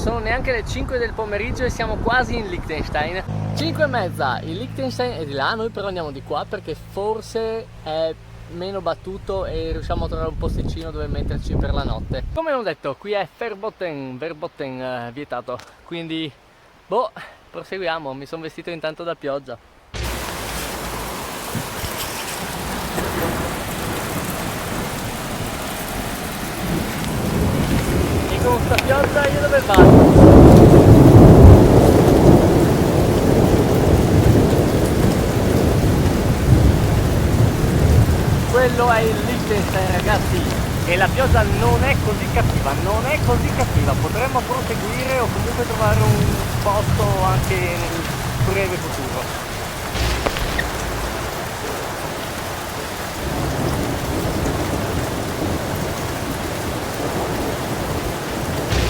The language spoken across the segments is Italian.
sono neanche le 5 del pomeriggio e siamo quasi in Liechtenstein. 5 e mezza, il Liechtenstein è di là, noi però andiamo di qua perché forse è meno battuto e riusciamo a trovare un posticino dove metterci per la notte. Come ho detto, qui è Verboten vietato, quindi boh, proseguiamo. Mi sono vestito intanto da pioggia. E con sta pioggia io dove vado? Quello è il Liechtenstein, ragazzi, e la pioggia non è così cattiva, potremmo proseguire o comunque trovare un posto anche nel breve futuro.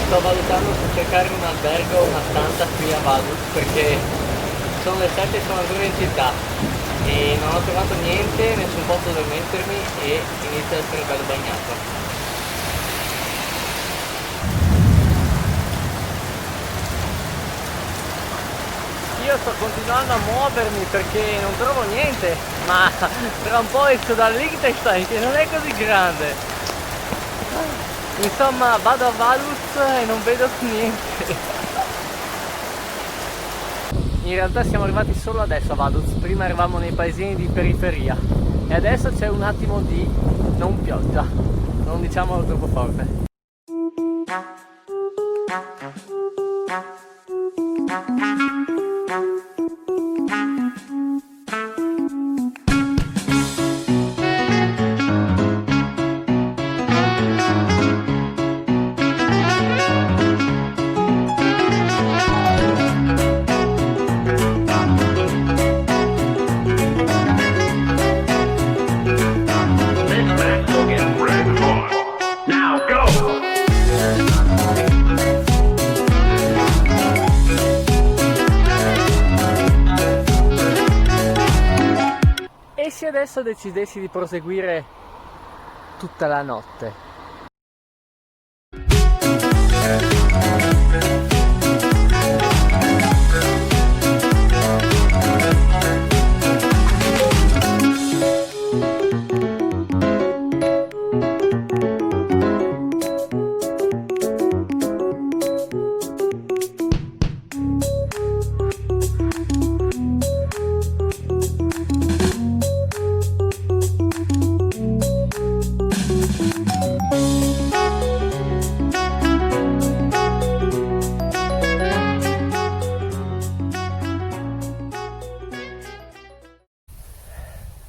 Sto valutando se cercare un albergo o una stanza qui a Vaduz perché sono le 7 e sono ancora in città e non ho trovato niente, nessun posto dove mettermi e inizia a essere bello bagnato. Io sto continuando a muovermi perché non trovo niente, ma tra un po' esco dal Liechtenstein che non è così grande. Insomma, vado a Vaduz e non vedo niente. In realtà siamo arrivati solo adesso a Vaduz, prima eravamo nei paesini di periferia e adesso c'è un attimo di non pioggia, non diciamolo troppo forte. E se adesso decidessi di proseguire tutta la notte?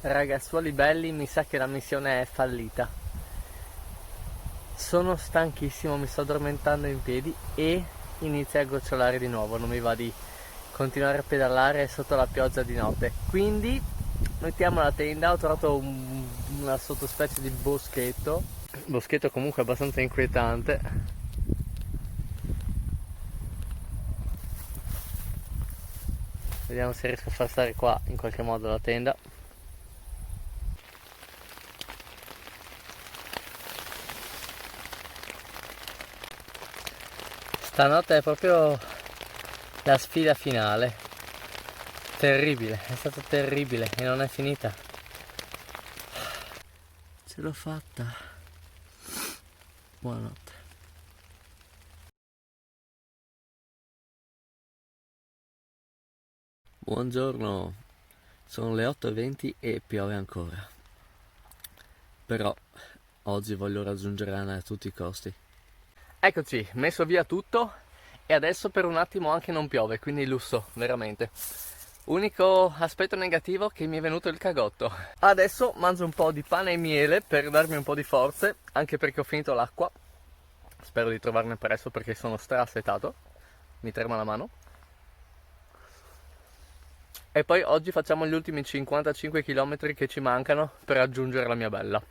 Ragazzuoli belli, mi sa che la missione è fallita. Sono stanchissimo, mi sto addormentando in piedi e inizia a gocciolare di nuovo, non mi va di continuare a pedalare sotto la pioggia di notte. Quindi mettiamo la tenda, ho trovato una sottospecie di boschetto comunque abbastanza inquietante. Vediamo se riesco a far stare qua in qualche modo la tenda. Stanotte è proprio la sfida finale. Terribile, è stata terribile e non è finita. Ce l'ho fatta. Buonanotte. Buongiorno, sono le 8:20 e piove ancora. Però oggi voglio raggiungere Anna a tutti i costi. Eccoci, messo via tutto e adesso per un attimo anche non piove, quindi lusso, veramente. Unico aspetto negativo che mi è venuto il cagotto. Adesso mangio un po' di pane e miele per darmi un po' di forze, anche perché ho finito l'acqua. Spero di trovarne presto perché sono straassetato. Mi trema la mano. E poi oggi facciamo gli ultimi 55 km che ci mancano per raggiungere la mia bella.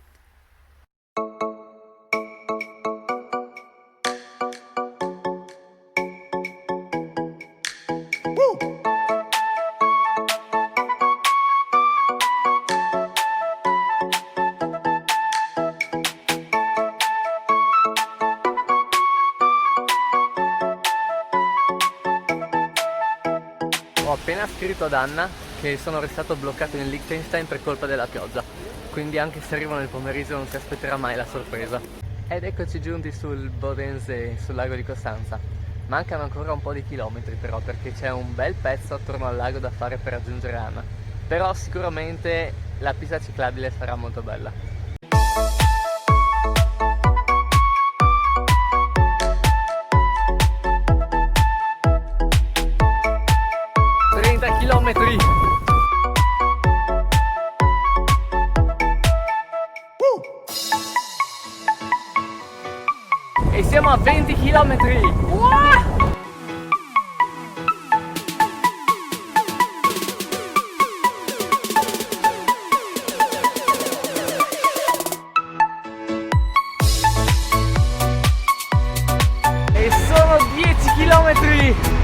Ho appena scritto ad Anna che sono restato bloccato in Liechtenstein per colpa della pioggia, quindi anche se arrivo nel pomeriggio non si aspetterà mai la sorpresa. Ed eccoci giunti sul Bodensee, sul lago di Costanza. Mancano ancora un po' di chilometri però, perché c'è un bel pezzo attorno al lago da fare per raggiungere Anna. Però sicuramente la pista ciclabile sarà molto bella. 30 chilometri! E siamo a 20 chilometri! Wow! E sono 10 chilometri!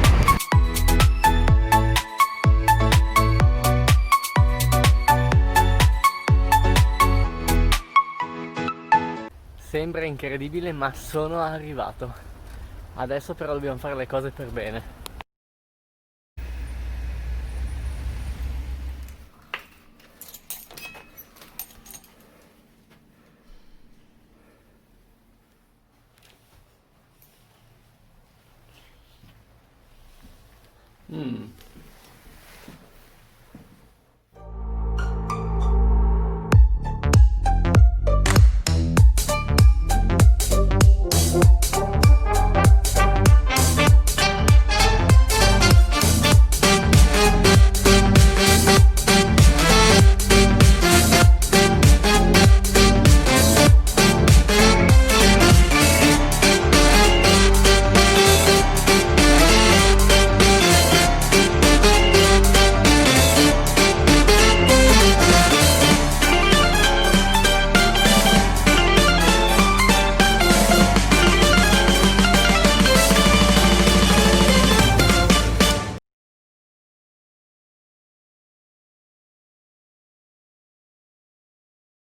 Sembra incredibile, ma sono arrivato. Adesso però dobbiamo fare le cose per bene.